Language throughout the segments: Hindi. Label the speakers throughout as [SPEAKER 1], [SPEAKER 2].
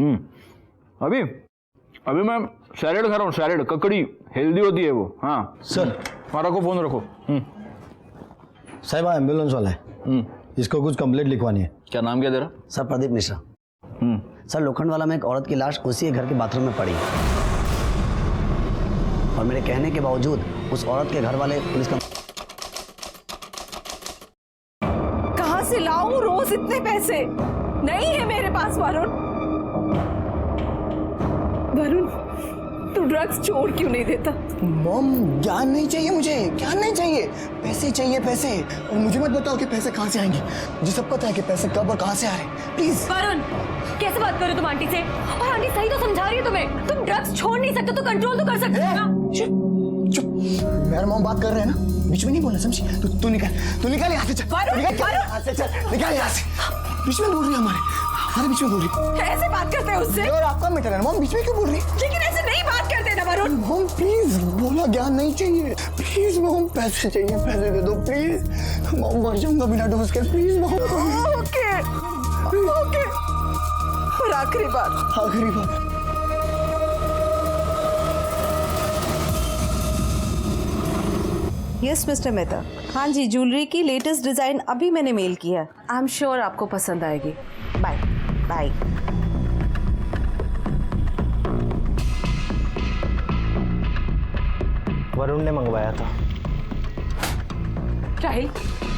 [SPEAKER 1] अभी अभी मैं सैलेड खा रहा हूँ, सैलेड, ककड़ी हेल्दी होती है वो। हाँ
[SPEAKER 2] सर।
[SPEAKER 1] हाँ रखो, फोन रखो।
[SPEAKER 2] साहब एम्बुलेंस वाला है, इसको कुछ कंप्लेंट लिखवानी है।
[SPEAKER 1] क्या नाम क्या तेरा?
[SPEAKER 3] सर प्रदीप मिश्रा। सर लोखंड वाला में एक औरत की लाश उसी के घर के बाथरूम में पड़ी और मेरे कहने के बावजूद उस औरत के घर वाले पुलिस का।
[SPEAKER 4] कहां से लाऊं रोज इतने पैसे? नहीं है मेरे पास वरुण। वरुण तू ड्रग्स छोड़ क्यों नहीं देता?
[SPEAKER 5] मॉम ज्ञान नहीं चाहिए मुझे, ज्ञान नहीं चाहिए, पैसे चाहिए पैसे। और मुझे मत बताओ कि पैसे कहाँ से आएंगे, मुझे सब पता है कि पैसे कब और कहाँ से आ रहे हैं। प्लीज।
[SPEAKER 6] वरुण कैसे बात कर रहे हो तुम आंटी से? और आंटी सही तो समझा रही है तुम्हें, तुम ड्रग्स छोड़ नहीं सकते तो कंट्रोल तो कर सकते हो ना।
[SPEAKER 5] चुप, मेरा मॉम बात कर रहे हैं ना, बीच में नहीं बोलना, समझी? तू निकाल यहाँ से, चल निकाल यहाँ से। बीच में बोल रही है हमारे बीच में बोल रही।
[SPEAKER 4] ऐसे बात करते हैं उससे?
[SPEAKER 5] और आपका मैटर है मॉम, बीच में क्यों बोल रही?
[SPEAKER 4] लेकिन ऐसे नहीं बात करते ना वरुण।
[SPEAKER 5] मॉम प्लीज, बोला ज्ञान नहीं चाहिए, प्लीज मॉम पैसे चाहिए, पैसे दे दो प्लीज। मॉम मर जाऊंगा बिना डोज के, प्लीज मॉम।
[SPEAKER 4] ओके ओके, और आखिरी बात।
[SPEAKER 7] Yes mister Mehta. हाँ जी, ज्वेलरी की लेटेस्ट डिजाइन अभी मैंने मेल किया। आई एम श्योर आपको पसंद आएगी। Bye bye.
[SPEAKER 2] वरुण ने मंगवाया था।
[SPEAKER 4] राहिल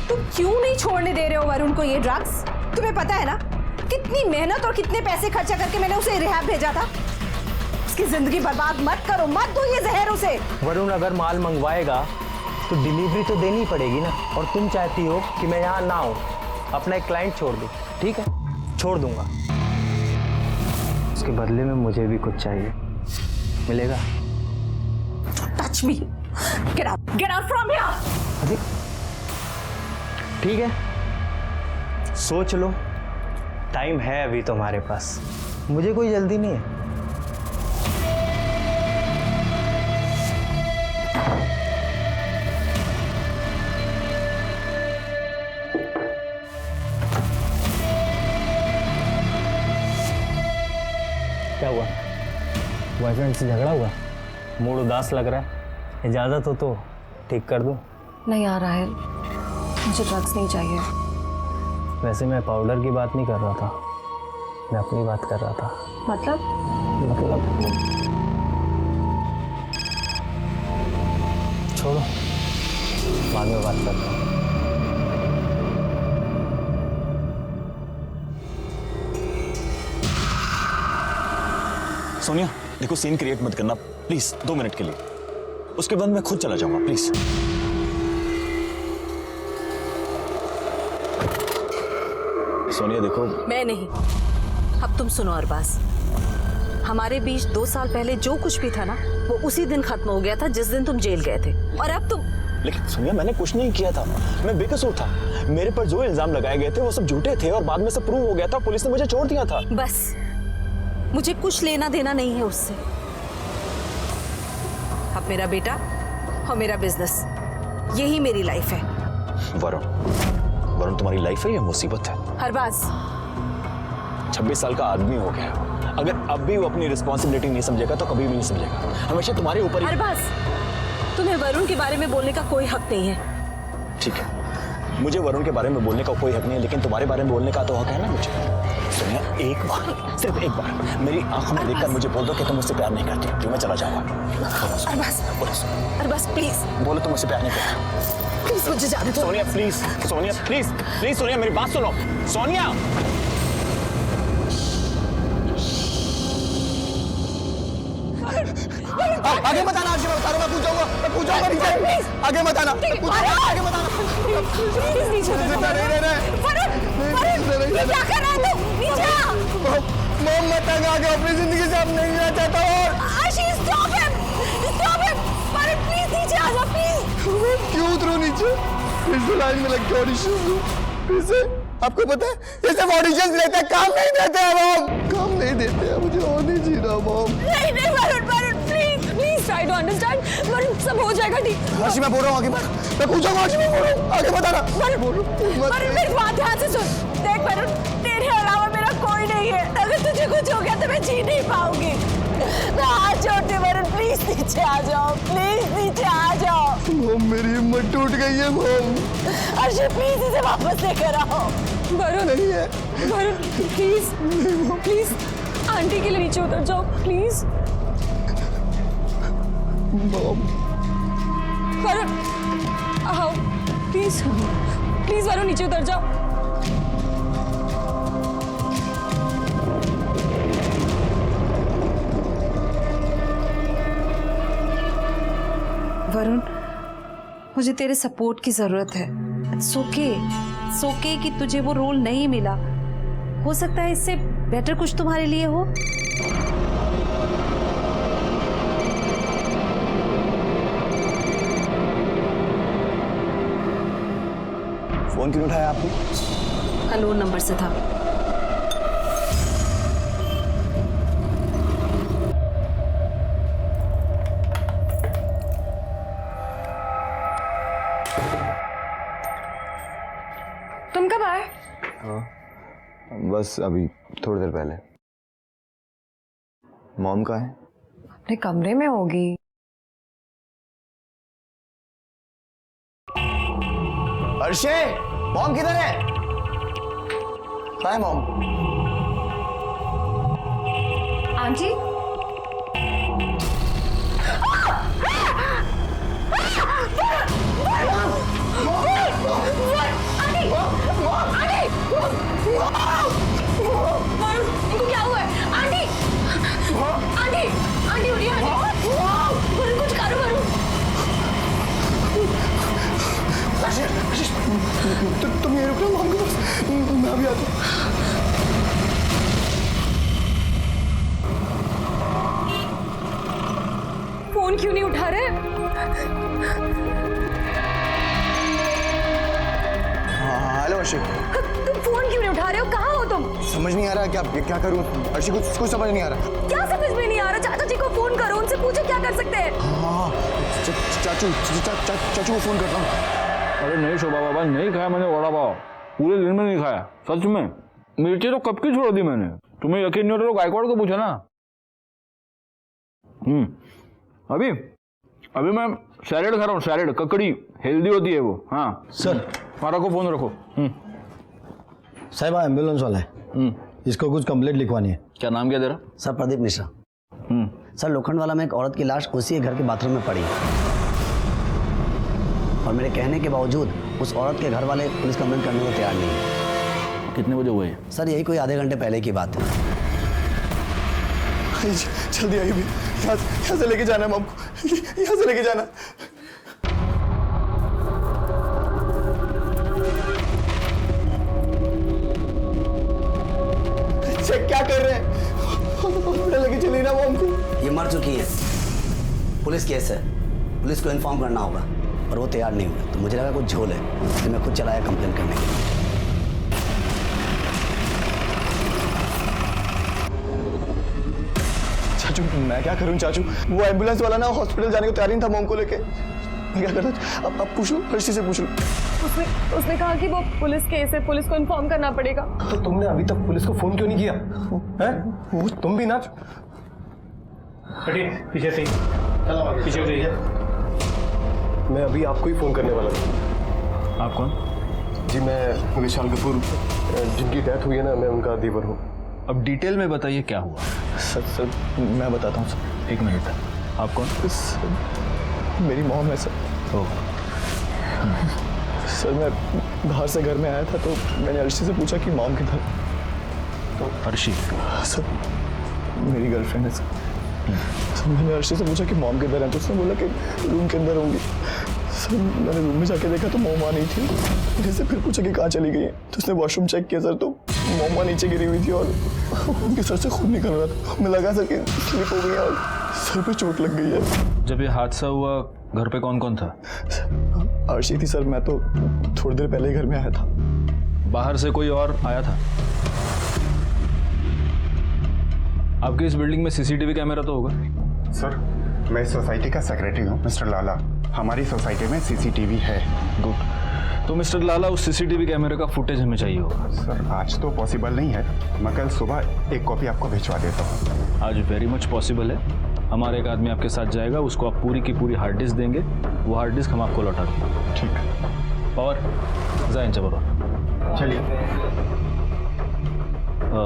[SPEAKER 4] तुम क्यों नहीं छोड़ने दे रहे हो वरुण को ये ड्रग्स? तुम्हें पता है ना कितनी मेहनत और कितने पैसे खर्चा करके मैंने उसे रिहैब भेजा था। उसकी जिंदगी बर्बाद मत करो, मत दो ये जहर उसे।
[SPEAKER 2] वरुण अगर माल मंगवाएगा तो डिलीवरी तो देनी पड़ेगी ना, और तुम चाहती हो कि मैं यहाँ ना आऊँ, अपना एक क्लाइंट छोड़ दूँ। ठीक है, छोड़ दूंगा, उसके बदले में मुझे भी कुछ चाहिए, मिलेगा?
[SPEAKER 4] Touch me, get out from here.
[SPEAKER 2] ठीक है, सोच लो, टाइम है अभी तुम्हारे पास, मुझे कोई जल्दी नहीं है। क्या हुआ? बॉयफ्रेंड से झगड़ा हुआ? मूड उदास लग रहा है, इजाजत हो तो ठीक कर दूं?
[SPEAKER 7] नहीं आ रहा है, मुझे ड्रग्स नहीं चाहिए।
[SPEAKER 2] वैसे मैं पाउडर की बात नहीं कर रहा था, मैं अपनी बात कर रहा था।
[SPEAKER 7] मतलब
[SPEAKER 2] छोड़ो, बाद में बात करता हूँ।
[SPEAKER 8] सोनिया देखो, सीन क्रिएट मत करना प्लीज, 2 मिनट के लिए, उसके बाद मैं खुद चला जाऊंगा प्लीज। सोनिया देखो।
[SPEAKER 4] मैं नहीं, अब तुम सुनो अरबाज, हमारे बीच 2 साल पहले जो कुछ भी था ना वो उसी दिन खत्म हो गया था जिस दिन तुम जेल गए थे। और अब तुम।
[SPEAKER 8] लेकिन सोनिया मैंने कुछ नहीं किया था, मैं बेकसूर था, मेरे पर जो इल्जाम लगाए गए थे वो सब झूठे थे और बाद में सब प्रूव हो गया था, पुलिस ने मुझे छोड़ दिया था।
[SPEAKER 4] बस मुझे कुछ लेना देना नहीं है उससे। अब मेरा बेटा और मेरा बिजनेस, यही मेरी लाइफ है।
[SPEAKER 8] वरुण तुम्हारी लाइफ है या मुसीबत है?
[SPEAKER 4] अरबाज
[SPEAKER 8] 26 साल का आदमी हो गया है, अगर अब भी वो अपनी रिस्पॉन्सिबिलिटी नहीं समझेगा तो कभी भी नहीं समझेगा, हमेशा तुम्हारे ऊपर ही।
[SPEAKER 4] अरबाज तुम्हें वरुण के बारे में बोलने का कोई हक नहीं है।
[SPEAKER 8] ठीक है, मुझे वरुण के बारे में बोलने का कोई हक नहीं है, लेकिन तुम्हारे बारे में बोलने का तो हक है ना मुझे। सोनिया एक बार, सिर्फ एक बार मेरी आंखों में देखकर मुझे बोल दो कि तुम मुझसे प्यार नहीं करती, तो मैं चला जाऊंगा।
[SPEAKER 4] अरबाज प्लीज
[SPEAKER 8] बोलो तुम मुझसे प्यार नहीं करती,
[SPEAKER 4] प्लीज मुझे जाने दो।
[SPEAKER 8] Sonia please, Sonia please please, Sonia मेरी बात सुनो, सोनिया।
[SPEAKER 5] आगे मत आना, मैं पूछ जाऊंगा आगे मत आना, आगे मत आना।
[SPEAKER 4] प्लीज नीचे क्या कर रहा है तू? नीचे आ।
[SPEAKER 5] मॉम मैं तंग आ गया, अपनी जिंदगी से अब नहीं रहना चाहता और।
[SPEAKER 4] आशीष स्टॉप हिम, प्लीज नीचे आ जा प्लीज।
[SPEAKER 5] क्यों उतरूं नीचे? फिर से लाइन में लग के ऑडिशन दूं, फिर से? आपको पता है ये सब ऑडिशंस लेते हैं, काम नहीं देते हैं मॉम, काम नहीं देते हैं, मुझे और नहीं जीना मॉम।
[SPEAKER 4] नहीं Varun please try to understand. Varun सब हो जाएगा ठीक।
[SPEAKER 5] आशी मैं बोल रहा हूँ आगे मत, मैं पूछ जाऊंगा, आशी मैं बोल रहा हूँ आगे मत आना।
[SPEAKER 4] वरुण मेरी बात ध्यान से सुन, देख वरुण तेरे अलावा मेरा कोई नहीं है। अगर तुझे कुछ हो गया तो मैं जी नहीं पाऊंगी। मैं हाथ जोड़ती हूँ वरुण, प्लीज नीचे आ जाओ, प्लीज नीचे आ जाओ।
[SPEAKER 5] मॉम मेरी हिम्मत टूट गई है मॉम।
[SPEAKER 4] अर्शी प्लीज इसे वापस लेकर आओ। वरुण
[SPEAKER 5] नहीं है
[SPEAKER 6] वरुण प्लीज प्लीज आंटी के लिए नीचे उतर जाओ प्लीज।
[SPEAKER 5] मॉम।
[SPEAKER 6] वरुण आओ प्लीज प्लीज वरुण नीचे उतर जाओ।
[SPEAKER 7] वरुण, मुझे तेरे सपोर्ट की जरूरत है। इट्स ओके कि तुझे वो रोल नहीं मिला। हो सकता है इससे बेटर कुछ तुम्हारे लिए हो।
[SPEAKER 5] फोन क्यों उठाया आपने?
[SPEAKER 7] अननोन नंबर से था।
[SPEAKER 6] तुम कब आए?
[SPEAKER 5] बस अभी थोड़ी देर पहले। मॉम कहाँ है?
[SPEAKER 6] अपने कमरे में होगी।
[SPEAKER 5] अर्शे, मॉम किधर है? कहाँ है मॉम?
[SPEAKER 6] आंटी इनको क्या हुआ है? आंटी आंटी आंटी उठिए आंटी। वरुण कुछ करो वरुण।
[SPEAKER 5] तुम ये रुकना मॉम के पास, मैं अभी आता हूँ।
[SPEAKER 6] फोन क्यों नहीं उठा रहे?
[SPEAKER 5] हेलो अर्शी।
[SPEAKER 6] तुम फोन क्यों नहीं उठा रहे हो? कहाँ हो तुम?
[SPEAKER 5] समझ नहीं आ रहा क्या करूँ अर्शी, कुछ समझ नहीं आ रहा।
[SPEAKER 6] क्या समझ में नहीं आ रहा? चाचा जी को फोन करो, उनसे पूछो क्या कर सकते हैं।
[SPEAKER 5] हाँ चाचू को फोन करता हूँ।
[SPEAKER 1] अरे नहीं शोभा बाबा, नहीं खाया मैंने वड़ा पाव, पूरे दिन में नहीं खाया सच में। मिर्ची तो कब की छोड़ दी मैंने। तुम्हें यकीन नहीं होता तो गायकवाड़ को पूछो ना। अभी मैं सैलेड खा रहा हूँ, सैलेड, ककड़ी, हेल्दी होती है वो। हाँ
[SPEAKER 3] सर।
[SPEAKER 1] मारा को फोन रखो।
[SPEAKER 3] साहिबा एम्बुलेंस वाला है, इसको कुछ कंप्लेंट लिखवानी है।
[SPEAKER 1] क्या नाम क्या तेरा?
[SPEAKER 3] सर प्रदीप मिश्रा। सर लोखंडवाला में एक औरत की लाश उसी के घर के बाथरूम में पड़ी और मेरे कहने के बावजूद उस औरत के घर वाले पुलिस कंप्लेंट करने को तैयार नहीं है।
[SPEAKER 1] कितने बजे हुए?
[SPEAKER 3] सर यही कोई आधे घंटे पहले की बात है।
[SPEAKER 5] जल्दी आइए, यहाँ से लेके जाना है मॉम को, यहाँ से लेके जाना। चेक क्या कर रहे हैं? लेके चलिए ना मॉम को।
[SPEAKER 3] ये मर चुकी है, पुलिस केस है, पुलिस को इन्फॉर्म करना होगा और वो तैयार नहीं हुए, तो मुझे लगा कुछ झोल है, इसलिए मैं खुद चलाया कंप्लेन करने के लिए।
[SPEAKER 5] चाचू मैं क्या करूं चाचू, वो एम्बुलेंस वाला ना हॉस्पिटल जाने को तैयार नहीं था मॉम को लेके। मैं क्या करता? अब पूछ लो, अर्शी से पूछ लो।
[SPEAKER 6] उसने कहा कि वो पुलिस केस है, पुलिस को इन्फॉर्म करना पड़ेगा।
[SPEAKER 9] तो तुमने अभी तक पुलिस को फोन क्यों नहीं किया? हैं? वो तुम भी ना हटिए, पीछे से पीछे हो जाइए। मैं अभी आपको ही फोन करने वाला था।
[SPEAKER 1] आप कौन?
[SPEAKER 9] जी मैं विशाल कपूर, जिनकी डेथ हुई है ना, मैं उनका देवर हूँ।
[SPEAKER 1] अब डिटेल में बताइए क्या हुआ।
[SPEAKER 5] सर मैं बताता हूँ सर।
[SPEAKER 1] 1 मिनट। आप कौन?
[SPEAKER 5] मेरी मॉम है सर। सर मैं बाहर से घर में आया था तो मैंने अर्शी से पूछा कि मॉम किधर। तो
[SPEAKER 1] अर्शी?
[SPEAKER 5] सर मेरी गर्लफ्रेंड है सर। सर मैंने अर्शी से पूछा कि मॉम किधर है, तो उसने बोला कि रूम के अंदर होंगी। सर मैंने रूम में जाके देखा तो मॉम वहाँ नहीं थी। मैंने से फिर पूछा कि कहाँ चली गई है, तो उसने वॉशरूम चेक किया सर, तो मॉम वहाँ नीचे गिरी हुई थी और उनके सर से खून निकल रहा था। हमें लगा सर कि स्लिप हो गई और सर पे चोट लग गई है।
[SPEAKER 1] जब ये हादसा हुआ घर पे कौन कौन था?
[SPEAKER 5] अर्शी थी सर, मैं तो थोड़ी देर पहले ही घर में आया था।
[SPEAKER 1] बाहर से कोई और आया था? आपकी इस बिल्डिंग में सीसीटीवी कैमरा तो होगा?
[SPEAKER 10] सर मैं इस सोसाइटी का सेक्रेटरी हूँ मिस्टर लाला। हमारी सोसाइटी में सीसीटीवी है।
[SPEAKER 1] गुड। तो मिस्टर लाला उस सीसीटीवी कैमरे का फुटेज हमें चाहिए होगा।
[SPEAKER 10] सर आज तो पॉसिबल नहीं है, मैं कल सुबह एक कॉपी आपको भिजवा देता हूँ।
[SPEAKER 1] आज वेरी मच पॉसिबल है। हमारे एक आदमी आपके साथ जाएगा, उसको आप पूरी की पूरी हार्ड डिस्क देंगे, वो हार्ड डिस्क हम आपको लौटा देंगे।
[SPEAKER 10] ठीक है।
[SPEAKER 1] पवार जाइन चबरो।
[SPEAKER 10] चलिए।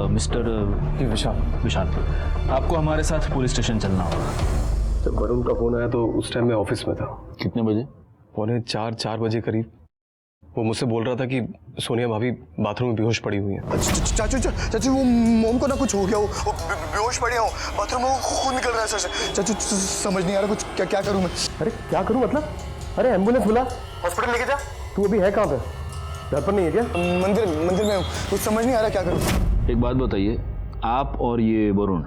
[SPEAKER 1] मिस्टर विशाल, आपको हमारे साथ पुलिस स्टेशन चलना होगा।
[SPEAKER 9] जब वरुण का फोन आया तो उस टाइम मैं ऑफिस में था।
[SPEAKER 1] कितने बजे?
[SPEAKER 9] 4:45 बजे करीब। वो मुझसे बोल रहा था कि सोनिया भाभी बाथरूम में बेहोश पड़ी हुई है।
[SPEAKER 5] चाचू वो मोम को ना कुछ हो गया, वो बेहोश पड़े हो बाथरूम में, खून निकल रहा है सर। चाचू समझ नहीं आ रहा कुछ, क्या करूं मैं?
[SPEAKER 9] अरे क्या करूं मतलब? अरे एम्बुलेंस बुला, हॉस्पिटल लेके जा। तू अभी है कहाँ पे? घर पर नहीं है क्या?
[SPEAKER 5] मंदिर में हूं, कुछ समझ नहीं आ रहा क्या करूं।
[SPEAKER 1] एक बात बताइए, आप और ये वरुण,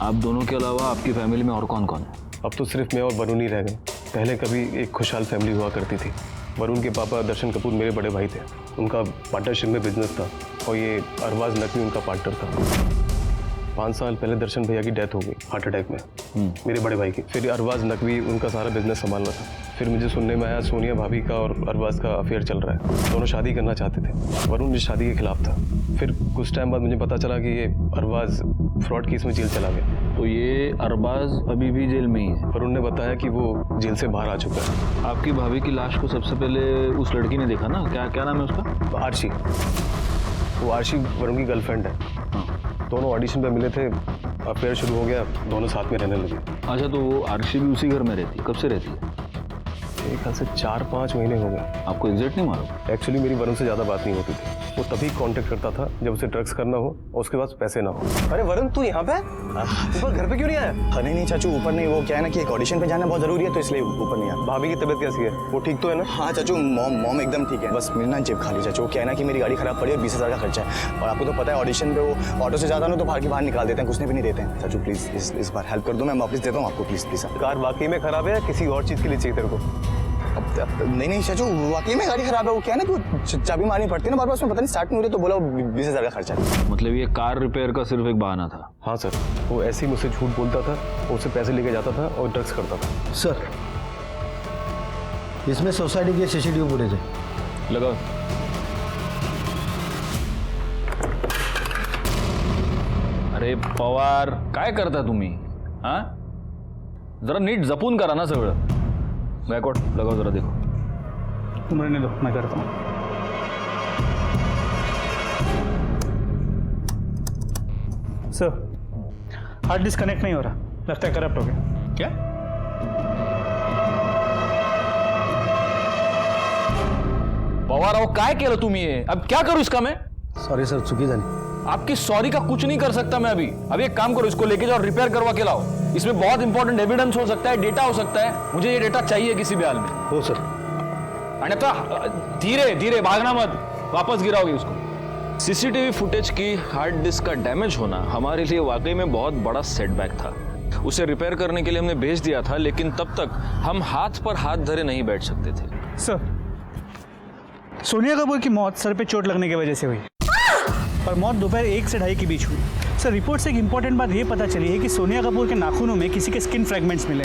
[SPEAKER 1] आप दोनों के अलावा आपकी फैमिली में और कौन कौन है?
[SPEAKER 9] अब तो सिर्फ मैं और वरुण ही रह गए। पहले कभी एक खुशहाल फैमिली हुआ करती थी। वरुण के पापा दर्शन कपूर मेरे बड़े भाई थे, उनका पार्टनरशिप में बिजनेस था और ये अरबाज नकवी उनका पार्टनर था। 5 साल पहले दर्शन भैया की डेथ हो गई हार्ट अटैक में, मेरे बड़े भाई की। फिर अरबाज नकवी उनका सारा बिजनेस संभाल रहा था। फिर मुझे सुनने में आया सोनिया भाभी का और अरबाज का अफेयर चल रहा है, दोनों शादी करना चाहते थे। वरुण इस शादी के खिलाफ था। फिर कुछ टाइम बाद मुझे पता चला कि ये अरबाज फ्रॉड केस में जेल चला गया।
[SPEAKER 1] तो ये अरबाज अभी भी जेल में ही है?
[SPEAKER 9] वरुण ने बताया कि वो जेल से बाहर आ चुका है।
[SPEAKER 1] आपकी भाभी की लाश को सबसे पहले उस लड़की ने देखा ना, क्या नाम है उसका?
[SPEAKER 9] आरशी। वो आरशी वरुण की गर्लफ्रेंड है। दोनों ऑडिशन पे मिले थे, अफेयर शुरू हो गया, दोनों साथ में रहने लगे।
[SPEAKER 1] अच्छा, तो वो आरशी भी उसी घर में रहती है? कब से रहती है?
[SPEAKER 9] एक ख्याल से 4-5 महीने हो गए।
[SPEAKER 1] आपको एग्जैक्ट नहीं मालूम?
[SPEAKER 9] एक्चुअली मेरी वरुण से ज़्यादा बात नहीं होती थी। वो तभी कांटेक्ट करता था जब उसे ड्रग्स करना हो और उसके पास पैसे ना हो। अरे वरुण तू यहाँ पे? ऊपर घर पे क्यों नहीं आया?
[SPEAKER 3] अरे नहीं चाचू, ऊपर नहीं, वो क्या है ना कि एक ऑडिशन पे जाना बहुत जरूरी है, तो इसलिए ऊपर नहीं आया।
[SPEAKER 9] भाभी की तबीयत कैसी है? वो ठीक तो है ना?
[SPEAKER 3] हाँ चाचू, मॉम एकदम ठीक है, बस मेरी ना जेब खाली। चाचू क्या है ना कि मेरी गाड़ी खराब पड़ी है, 20,000 का खर्चा है, और आपको तो पता है ऑडिशन पे वो ऑटो से जाता ना तो बाहर निकाल देते हैं, कुछ भी नहीं देते हैं। चाचू प्लीज इस बार हेल्प कर दो, मैं वापस देता हूँ आपको, प्लीज।
[SPEAKER 9] कार वाकई में खराब है या किसी और चीज़ के लिए चाहिए तेरे को?
[SPEAKER 3] नहीं चाचू, वाकई में गाड़ी खराब है। वो क्या है ना कि चाबी मारनी पड़ती है ना बार बार, उसमें पता नहीं स्टार्ट नहीं हो रही, तो बोला 20,000 का खर्चा है।
[SPEAKER 1] मतलब ये कार रिपेयर का सिर्फ एक बहाना था?
[SPEAKER 9] हाँ सर, वो ऐसे ही मुझसे झूठ बोलता था, उससे पैसे लेके जाता था और ड्रग्स करता था।
[SPEAKER 11] सर इसमें सोसाइटी के सीसीटीवी फुटेज है,
[SPEAKER 1] लगाओ। अरे पवार, काय करता तुम्ही? हाँ, जरा नीट जपून करा ना सगळं। गायकवाड लगाओ, जरा देखो।
[SPEAKER 11] तुम रहने दो, मैं करता हूँ। सर हार्ड डिस्क कनेक्ट नहीं हो रहा, लगता है करप्ट हो गया।
[SPEAKER 1] क्या? पवार अहो, काय केलं तुम्ही हे? अब क्या करूं इसका मैं?
[SPEAKER 11] सॉरी सर, चुकी झाली।
[SPEAKER 1] आपकी सॉरी का कुछ नहीं कर सकता मैं अभी। अभी एक काम करो, इसको लेके जाओ, रिपेयर करवा के लाओ। इसमें बहुत इंपॉर्टेंट एविडेंस हो सकता है, डेटा हो सकता है, मुझे ये डेटा चाहिए किसी भी हाल में।
[SPEAKER 11] हो सर।
[SPEAKER 1] आणि आता धीरे धीरे, भागना मत, वापस गिराओगे उसको। सीसीटीवी फुटेज की हार्ड डिस्क का डैमेज होना हमारे लिए वाकई में बहुत बड़ा सेटबैक था। उसे रिपेयर करने के लिए हमने भेज दिया था, लेकिन तब तक हम हाथ पर हाथ धरे नहीं बैठ सकते थे।
[SPEAKER 11] सर सोनिया कपूर की मौत सर पे चोट लगने की वजह से हुई, और मौत दोपहर 1 से 2:30 के बीच हुई। सर रिपोर्ट से एक इंपॉर्टेंट बात यह पता चली है कि सोनिया कपूर के नाखूनों में किसी के स्किन फ्रैगमेंट्स मिले।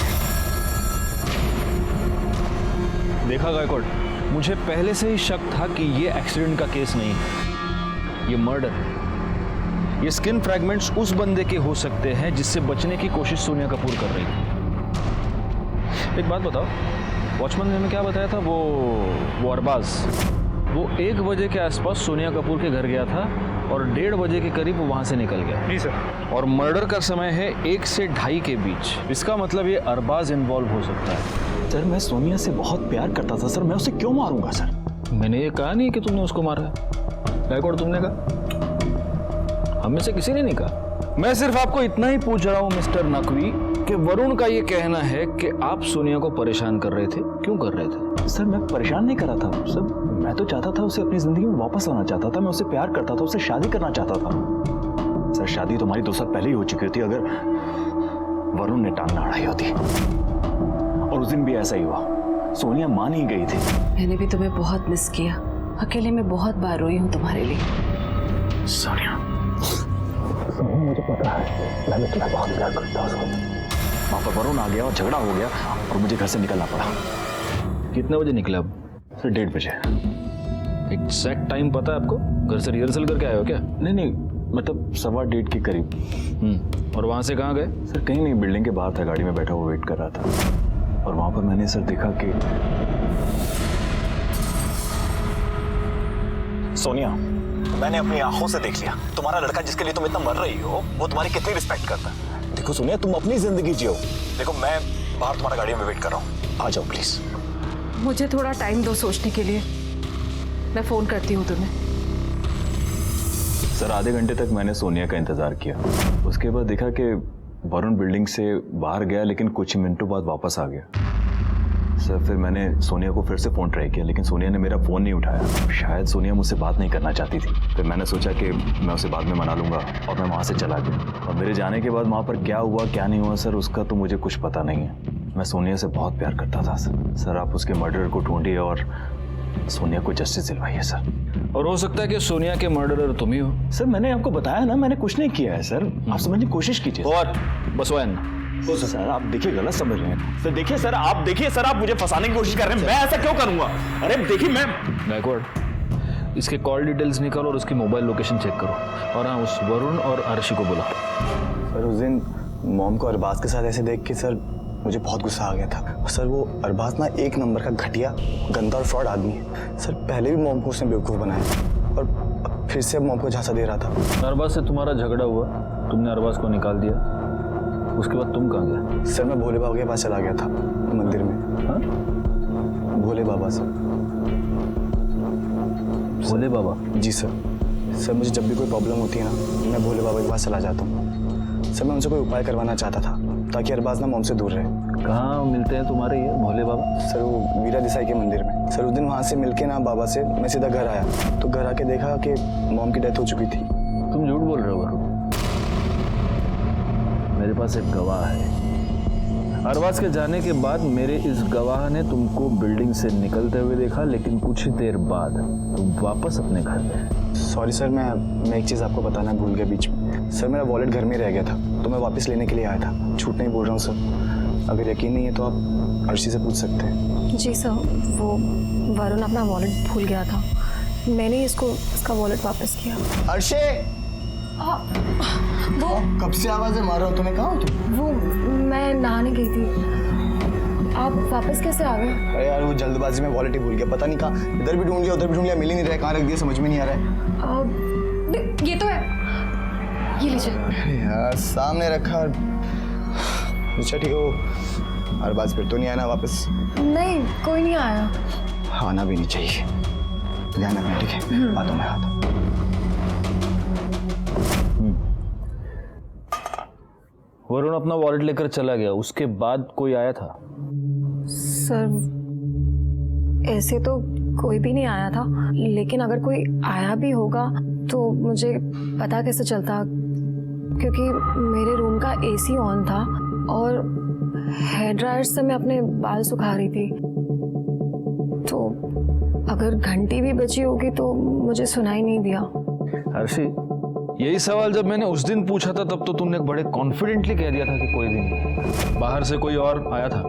[SPEAKER 1] देखा गायकवाड, मुझे पहले से ही शक था कि ये एक्सीडेंट का केस नहीं है, ये मर्डर है। ये स्किन फ्रैगमेंट्स उस बंदे के हो सकते हैं जिससे बचने की कोशिश सोनिया कपूर कर रही थी। एक बात बताओ, वॉचमैन ने हमें क्या बताया था? वो अरबाज, वो 1 बजे के आसपास सोनिया कपूर के घर गया था और 1:30 बजे के करीब वो वहां से निकल गया।
[SPEAKER 11] जी सर।
[SPEAKER 1] और मर्डर का समय है 1 से 2:30 के बीच। इसका मतलब ये अरबाज इन्वॉल्व हो सकता है।
[SPEAKER 8] सर मैं सोनिया से बहुत प्यार करता था सर, मैं उसे क्यों मारूंगा सर?
[SPEAKER 1] मैंने ये कहा नहीं कि तुमने उसको मारा है। गायकवाड, तुमने कहा? हम में से किसी ने नहीं कहा। मैं सिर्फ आपको इतना ही पूछ रहा हूं मिस्टर नकवी कि वरुण का ये कहना है कि आप सोनिया को परेशान कर रहे थे, क्यों कर रहे थे?
[SPEAKER 8] सर मैं परेशान नहीं कर रहा था सर, मैं तो चाहता था उसे अपनी जिंदगी में वापस लाना चाहता था, मैं उससे प्यार करता था, उससे शादी करना चाहता था। सर शादी तो हमारी 2 साल पहले ही हो चुकी होती अगर वरुण ने टांग ना अड़ाई होती। और उस दिन भी ऐसा ही हुआ, सोनिया मान ही गई थी।
[SPEAKER 7] मैंने भी तुम्हें बहुत मिस किया, अकेले में बहुत बार रोई हूँ तुम्हारे लिए।
[SPEAKER 8] सोनिया,
[SPEAKER 11] मुझे पता है, मैंने तुम्हें बहुत प्यार करता हूँ।
[SPEAKER 8] वहां पर वरुण आ गया और झगड़ा हो गया और मुझे घर से निकलना पड़ा।
[SPEAKER 1] कितने बजे निकले अब?
[SPEAKER 8] सर 1:30 बजे।
[SPEAKER 1] एग्जैक्ट टाइम पता है आपको? घर से रिहर्सल करके आए हो क्या?
[SPEAKER 8] नहीं, मतलब 1:15 के करीब।
[SPEAKER 1] और वहां से कहाँ गए?
[SPEAKER 8] सर कहीं नहीं, बिल्डिंग के बाहर था, गाड़ी में बैठा हुआ वेट कर रहा था। और वहां पर मैंने सर देखा कि सोनिया, मैंने अपनी आंखों से देख लिया तुम्हारा लड़का जिसके लिए तुम इतना मर रही हो वो तुम्हारी कितनी रिस्पेक्ट करता है। देखो सोनिया, तुम अपनी जिंदगी जियो। देखो मैं बाहर तुम्हारा गाड़ी में वेट कर रहा हूँ, आ जाओ प्लीज।
[SPEAKER 7] मुझे थोड़ा टाइम दो सोचने के लिए, मैं फोन करती हूँ तुम्हें।
[SPEAKER 8] सर आधे घंटे तक मैंने सोनिया का इंतजार किया। उसके बाद देखा कि वरुण बिल्डिंग से बाहर गया, लेकिन कुछ मिनटों बाद वापस आ गया। सर फिर मैंने सोनिया को फिर से फ़ोन ट्राई किया, लेकिन सोनिया ने मेरा फ़ोन नहीं उठाया। शायद सोनिया मुझसे बात नहीं करना चाहती थी। फिर मैंने सोचा कि मैं उसे बाद में मना लूँगा और मैं वहाँ से चला गया। और मेरे जाने के बाद वहाँ पर क्या हुआ क्या नहीं हुआ सर, उसका तो मुझे कुछ पता नहीं है। मैं सोनिया से बहुत प्यार करता था सर। आप उसके मर्डर को ढूंढिए और सोनिया को जस्टिस दिलवाइए सर।
[SPEAKER 1] और हो सकता है कि सोनिया के मर्डरर तुम ही हो।
[SPEAKER 8] सर मैंने आपको बताया ना, मैंने कुछ नहीं किया है सर, आप समझने की कोशिश कीजिए।
[SPEAKER 1] और बस वैन
[SPEAKER 8] सर आप देखिए गलत समझ रहे हैं। सर देखिए सर, आप देखिए सर, आप मुझे फंसाने की कोशिश कर रहे हैं। मैं ऐसा क्यों करूंगा? अरे देखिए मैं
[SPEAKER 1] गायकवाड़, इसके कॉल डिटेल्स निकालो और उसकी मोबाइल लोकेशन चेक करो। और हाँ, उस वरुण और अर्शी को बुलाओ।
[SPEAKER 3] सर उस दिन मॉम को अरबाज के साथ ऐसे देख के सर मुझे बहुत गुस्सा आ गया था। सर वो अरबाज ना एक नंबर का घटिया, गंदा और फ्रॉड आदमी है। सर पहले भी मॉम को उसने बेवकूफ़ बनाया और अब फिर से मॉम को झांसा दे रहा था।
[SPEAKER 1] अरबाज से तुम्हारा झगड़ा हुआ, तुमने अरबाज को निकाल दिया, उसके बाद तुम कहाँ गए?
[SPEAKER 3] सर मैं भोले बाबा के पास चला गया था मंदिर में।
[SPEAKER 1] हाँ?
[SPEAKER 3] भोले बाबा से।
[SPEAKER 1] भोले बाबा?
[SPEAKER 3] जी सर मुझे जब भी कोई प्रॉब्लम होती है ना, मैं भोले बाबा के पास चला जाता हूँ। सर मैं उनसे कोई उपाय करवाना चाहता था ताकि अरबाज ना मॉम से दूर रहे।
[SPEAKER 1] कहाँ मिलते हैं तुम्हारे ये भोले बाबा?
[SPEAKER 3] सर वो वीरा देसाई के मंदिर में। सर उस दिन वहाँ से मिलके ना बाबा से मैं सीधा घर आया, तो घर आके देखा कि मॉम की डेथ हो चुकी थी।
[SPEAKER 1] तुम झूठ बोल रहे हो वरुण। मेरे पास एक गवाह है। अरबाज के जाने के बाद मेरे इस गवाह ने तुमको बिल्डिंग से निकलते हुए देखा, लेकिन कुछ ही देर बाद तुम वापस अपने घर गए।
[SPEAKER 3] सॉरी सर, मैं एक चीज़ आपको बताना भूल गया बीच में। सर मेरा वॉलेट घर में रह गया था, तो मैं वापस लेने के लिए आया था। झूठ नहीं बोल रहा हूँ सर। अगर यकीन नहीं है तो आप अर्शी से पूछ सकते हैं।
[SPEAKER 6] जी सर, वो वरुण अपना वॉलेट भूल गया था, मैंने इसका वॉलेट वापस किया।
[SPEAKER 3] अर्शी!
[SPEAKER 6] वो
[SPEAKER 3] कब से आवाज़ें मार रहा हो, तुम्हें कहाँ हो तुम?
[SPEAKER 6] वो मैं नहाने गई थी, आप वापस कैसे आ गए?
[SPEAKER 3] अरे यार वो जल्दबाजी में वॉलेट ही भूल गया, पता नहीं कहाँ, इधर भी ढूंढ लिया उधर भी ढूंढ लिया, मिल ही नहीं रहा है, कहाँ रख दिया समझ में नहीं आ रहा है।
[SPEAKER 6] ये तो है, ये लीजिए।
[SPEAKER 3] यार सामने रखा। अच्छा ठीक है, वो अरबाज फिर तो नहीं आना वापस?
[SPEAKER 6] नहीं, कोई नहीं आया।
[SPEAKER 3] आना भी नहीं चाहिए, ध्यान रखना ठीक है? आता मैं आता।
[SPEAKER 1] वरुण अपना वॉलेट लेकर चला गया, उसके बाद कोई आया था?
[SPEAKER 6] सर ऐसे तो कोई भी नहीं आया था, लेकिन अगर कोई आया भी होगा तो मुझे पता कैसे चलता, क्योंकि मेरे रूम का एसी ऑन था और हेयर ड्रायर से मैं अपने बाल सुखा रही थी, तो अगर घंटी भी बची होगी तो मुझे सुनाई नहीं दिया।
[SPEAKER 1] अर्शी, यही सवाल जब मैंने उस दिन पूछा था तब तो तुमने बड़े कॉन्फिडेंटली कह दिया था कि कोई भी नहीं। बाहर से कोई और आया था?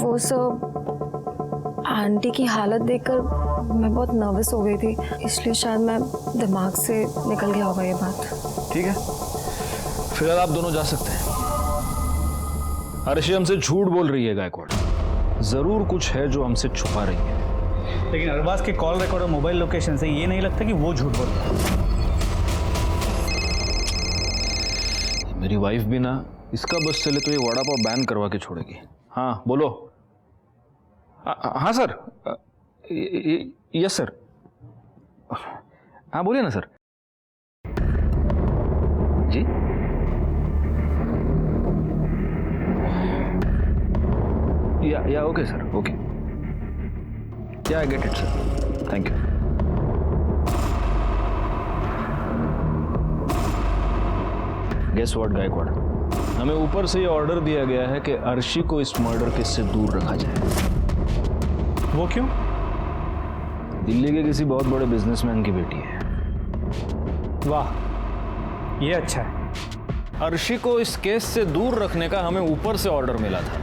[SPEAKER 6] वो सब आंटी की हालत देखकर मैं बहुत नर्वस हो गई थी, इसलिए शायद मैं दिमाग से निकल गया होगा ये बात।
[SPEAKER 1] ठीक है, फिलहाल आप दोनों जा सकते हैं। अर्शी हमसे झूठ बोल रही है गायकवाड़, जरूर कुछ है जो हमसे छुपा रही है।
[SPEAKER 11] लेकिन अरबाज के कॉल रिकॉर्ड और मोबाइल लोकेशन से ये नहीं लगता कि वो झूठ बोल रहा है।
[SPEAKER 1] मेरी वाइफ भी ना, इसका बस चले तो ये वड़ा पाव बैन करवा के छोड़ेगी। हाँ बोलो। हाँ सर, यस सर। हाँ बोलिए ना सर। जी या okay sir, okay, yeah I get it sir, thank you. Guess what Gaikwad, हमें ऊपर से ये ऑर्डर दिया गया है कि अर्शी को इस मर्डर केस से दूर रखा जाए।
[SPEAKER 11] वो क्यों?
[SPEAKER 1] दिल्ली के किसी बहुत बड़े बिजनेसमैन की बेटी है।
[SPEAKER 11] वाह, ये अच्छा है।
[SPEAKER 1] अर्शी को इस केस से दूर रखने का हमें ऊपर से ऑर्डर मिला था।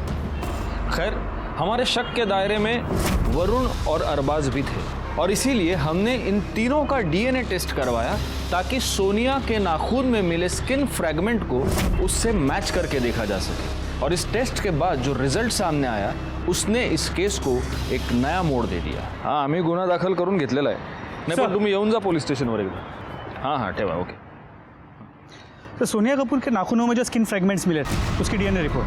[SPEAKER 1] खैर, हमारे शक के दायरे में वरुण और अरबाज भी थे और इसीलिए हमने इन तीनों का डीएनए टेस्ट करवाया ताकि सोनिया के नाखून में मिले स्किन फ्रैगमेंट को उससे मैच करके देखा जा सके। और इस टेस्ट के बाद जो रिजल्ट सामने आया उसने इस केस को एक नया मोड़ दे दिया। हाँ, आम्ही गुन्हा दाखल करून घेतलेला आहे। नाही पण तुम्ही येऊन जा पोलीस स्टेशनवर एकदा। हाँ हाँ ठेवा, ओके।
[SPEAKER 11] तो सोनिया कपूर के नाखूनों में जो स्किन फ्रैगमेंट्स मिले थे उसकी डीएनए रिपोर्ट,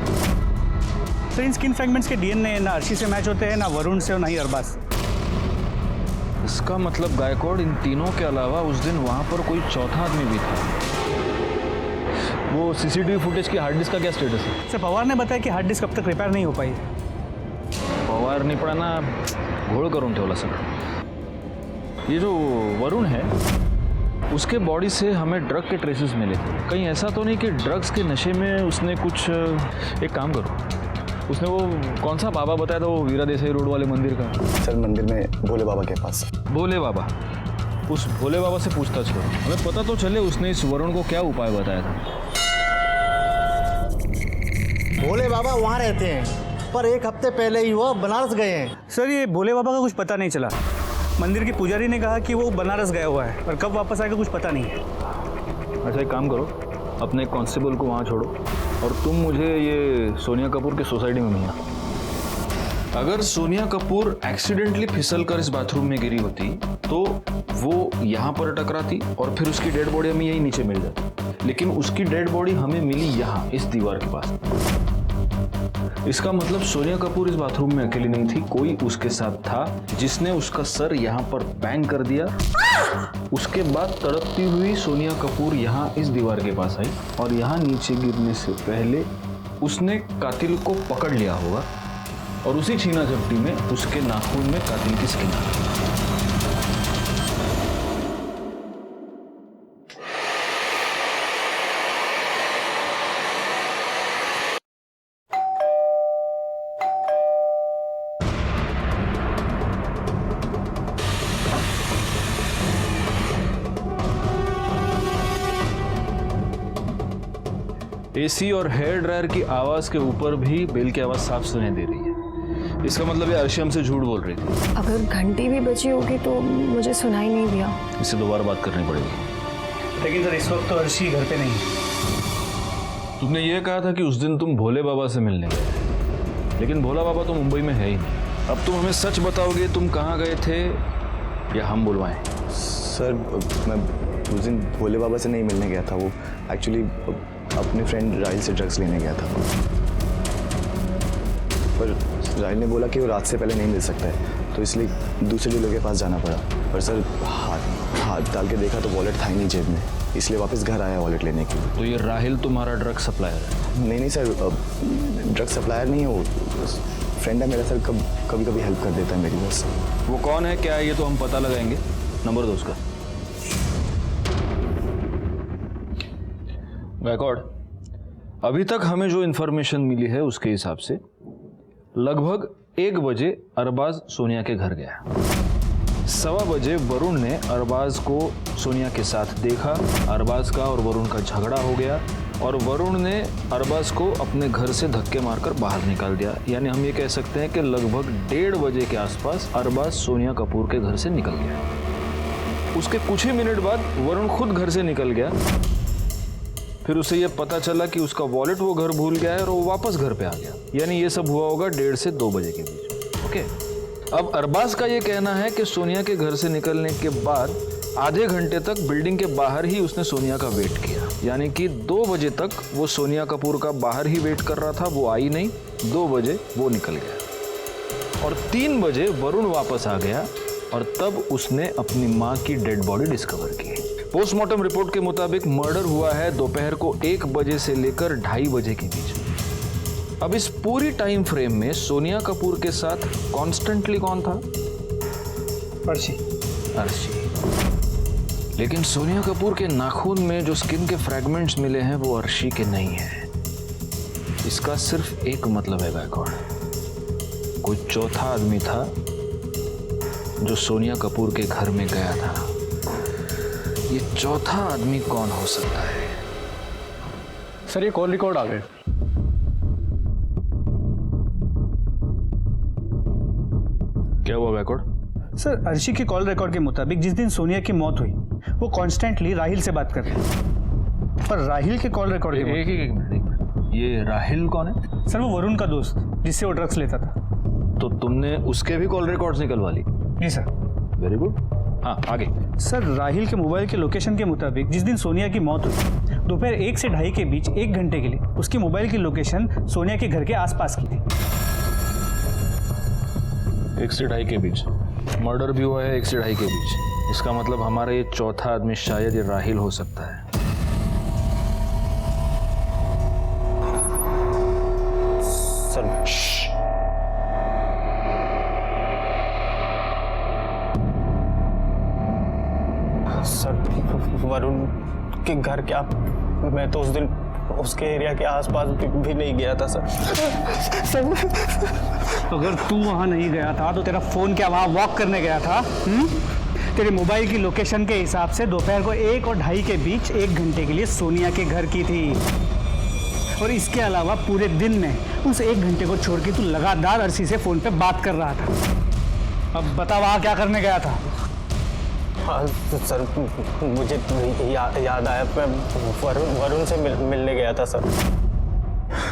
[SPEAKER 11] तो इन स्किन फ्रैगमेंट्स के डीएनए ना अर्शी से मैच होते हैं, ना वरुण से और ना ही अरबाज से।
[SPEAKER 1] इसका मतलब गायकवाड़, इन तीनों के अलावा उस दिन वहाँ पर कोई चौथा आदमी भी था। वो सीसीटीवी फुटेज की हार्ड डिस्क का क्या स्टेटस है?
[SPEAKER 11] सर पवार ने बताया कि हार्ड डिस्क अब तक रिपेयर नहीं हो पाई।
[SPEAKER 1] पवार ने पड़ा ना घोळ करून ठेवला सगळं। ये जो वरुण है उसके बॉडी से हमें ड्रग के ट्रेसेस मिले थे। कहीं ऐसा तो नहीं कि ड्रग्स के नशे में उसने कुछ, एक काम करो, उसने वो कौन सा बाबा बताया था, वो वीरा देसाई रोड वाले मंदिर का?
[SPEAKER 3] सर मंदिर में भोले बाबा के पास।
[SPEAKER 1] भोले बाबा, उस भोले बाबा से पूछताछ करो, हमें पता तो चले उसने इस वरुण को क्या उपाय बताया था।
[SPEAKER 2] भोले बाबा वहाँ रहते हैं, पर एक हफ्ते पहले ही वो बनारस गए हैं।
[SPEAKER 11] सर ये भोले बाबा का कुछ पता नहीं चला। मंदिर के पुजारी ने कहा कि वो बनारस गया हुआ है और कब वापस आएगा कुछ पता नहीं है।
[SPEAKER 1] अच्छा एक काम करो, अपने कांस्टेबल को वहाँ छोड़ो और तुम मुझे ये सोनिया कपूर के सोसाइटी में मिलना। अगर सोनिया कपूर एक्सीडेंटली फिसल कर इस बाथरूम में गिरी होती तो वो यहाँ पर टकराती और फिर उसकी डेड बॉडी हमें यही नीचे मिल जाती, लेकिन उसकी डेड बॉडी हमें मिली यहाँ इस दीवार के पास। इसका मतलब सोनिया कपूर इस बाथरूम में अकेली नहीं थी, कोई उसके साथ था जिसने उसका सर यहाँ पर बैंग कर दिया। उसके बाद तड़पती हुई सोनिया कपूर यहाँ इस दीवार के पास आई और यहाँ नीचे गिरने से पहले उसने कातिल को पकड़ लिया होगा और उसी छीना झपटी में उसके नाखून में कातिल की स्किन आ गई। एसी और हेयर ड्रायर की आवाज के ऊपर भी बेल की आवाज साफ सुनाई दे रही है। इसका मतलब ये अर्शी हमसे झूठ बोल रही थी।
[SPEAKER 6] अगर घंटी भी बची होगी तो मुझे सुनाई नहीं दिया।
[SPEAKER 1] इससे दोबारा बात करनी पड़ेगी।
[SPEAKER 11] लेकिन सर इस वक्त तो अर्शी घर पे नहीं है।
[SPEAKER 1] तुमने ये कहा था कि उस दिन तुम भोले बाबा से मिलने गए, लेकिन भोला बाबा तो मुंबई में है ही नहीं। अब तुम हमें सच बताओगे तुम कहाँ गए थे या हम बुलवाएं?
[SPEAKER 3] सर मैं उस दिन भोले बाबा से नहीं मिलने गया था, वो एक्चुअली अपने फ्रेंड राहिल से ड्रग्स लेने गया था, पर राहिल ने बोला कि वो रात से पहले नहीं मिल सकता है, तो इसलिए दूसरे डीलर के पास जाना पड़ा। पर सर हाथ डाल के देखा तो वॉलेट था ही नहीं जेब में, इसलिए वापस घर आया वॉलेट लेने के लिए।
[SPEAKER 1] तो ये राहिल तुम्हारा ड्रग सप्लायर है?
[SPEAKER 3] नहीं सर, ड्रग सप्लायर नहीं है वो, फ्रेंड है मेरा सर, कभी कभी हेल्प कर देता है मेरी। बस
[SPEAKER 1] वो कौन है क्या है ये तो हम पता लगाएंगे, नंबर दो उसका। गायकवाड़, अभी तक हमें जो इन्फॉर्मेशन मिली है उसके हिसाब से लगभग 1 बजे अरबाज सोनिया के घर गया। 1:15 बजे वरुण ने अरबाज को सोनिया के साथ देखा। अरबाज का और वरुण का झगड़ा हो गया और वरुण ने अरबाज को अपने घर से धक्के मारकर बाहर निकाल दिया। यानी हम ये कह सकते हैं कि लगभग 1:30 बजे के आसपास अरबाज सोनिया कपूर के घर से निकल गया। उसके कुछ ही मिनट बाद वरुण खुद घर से निकल गया। फिर उसे यह पता चला कि उसका वॉलेट वो घर भूल गया है और वो वापस घर पे आ गया। यानी ये सब हुआ होगा 1:30 से 2 बजे के बीच। ओके, अब अरबाज का ये कहना है कि सोनिया के घर से निकलने के बाद आधे घंटे तक बिल्डिंग के बाहर ही उसने सोनिया का वेट किया। यानी कि 2 बजे तक वो सोनिया कपूर का बाहर ही वेट कर रहा था, वो आई नहीं। 2 बजे वो निकल गया और 3 बजे वरुण वापस आ गया और तब उसने अपनी माँ की डेड बॉडी डिस्कवर की। पोस्टमार्टम रिपोर्ट के मुताबिक मर्डर हुआ है दोपहर को 1 बजे से लेकर 2:30 बजे के बीच। अब इस पूरी टाइम फ्रेम में सोनिया कपूर के साथ कॉन्स्टेंटली कौन था?
[SPEAKER 11] अर्शी।
[SPEAKER 1] लेकिन सोनिया कपूर के नाखून में जो स्किन के फ्रैगमेंट्स मिले हैं वो अर्शी के नहीं है। इसका सिर्फ एक मतलब है गायकवाड़, कोई चौथा आदमी था जो सोनिया कपूर के घर में गया था। ये चौथा आदमी कौन हो सकता है?
[SPEAKER 2] सर ये कॉल रिकॉर्ड आ गए।
[SPEAKER 1] हुआ गायकवाड़?
[SPEAKER 11] सर अर्शी के कॉल रिकॉर्ड के मुताबिक जिस दिन सोनिया की मौत हुई वो कॉन्स्टेंटली राहिल से बात कर रहे हैं। पर राहिल के कॉल रिकॉर्ड के
[SPEAKER 1] एक मिनट, ये राहिल कौन है?
[SPEAKER 11] सर वो वरुण का दोस्त जिससे वो ड्रग्स लेता था।
[SPEAKER 1] तो तुमने उसके भी कॉल रिकॉर्ड्स निकलवा ली?
[SPEAKER 11] जी सर।
[SPEAKER 1] Very good. हाँ आगे।
[SPEAKER 11] सर राहिल के मोबाइल के लोकेशन के मुताबिक जिस दिन सोनिया की मौत हुई दोपहर 1 से 2:30 के बीच 1 घंटे के लिए उसके मोबाइल की लोकेशन सोनिया के घर के आसपास की थी।
[SPEAKER 1] 1 से 2:30 के बीच मर्डर भी हुआ है, 1 से 2:30 के बीच। इसका मतलब हमारा ये चौथा आदमी शायद ये राहिल हो सकता है।
[SPEAKER 2] सर वरुण के घर क्या, मैं तो उस दिन उसके एरिया के आसपास भी नहीं गया था सर।
[SPEAKER 11] अगर तू वहां नहीं गया था तो तेरा फोन क्या वहां वॉक करने गया था? तेरे मोबाइल की लोकेशन के हिसाब से दोपहर को 1 और 2:30 के बीच 1 घंटे के लिए सोनिया के घर की थी। और इसके अलावा पूरे दिन में उस 1 घंटे को छोड़ के तू लगातार अर्शी से फोन पे बात कर रहा था। अब बता वहां क्या करने गया था?
[SPEAKER 2] हाँ सर, मुझे याद आया, मैं वरुण से मिलने गया था सर।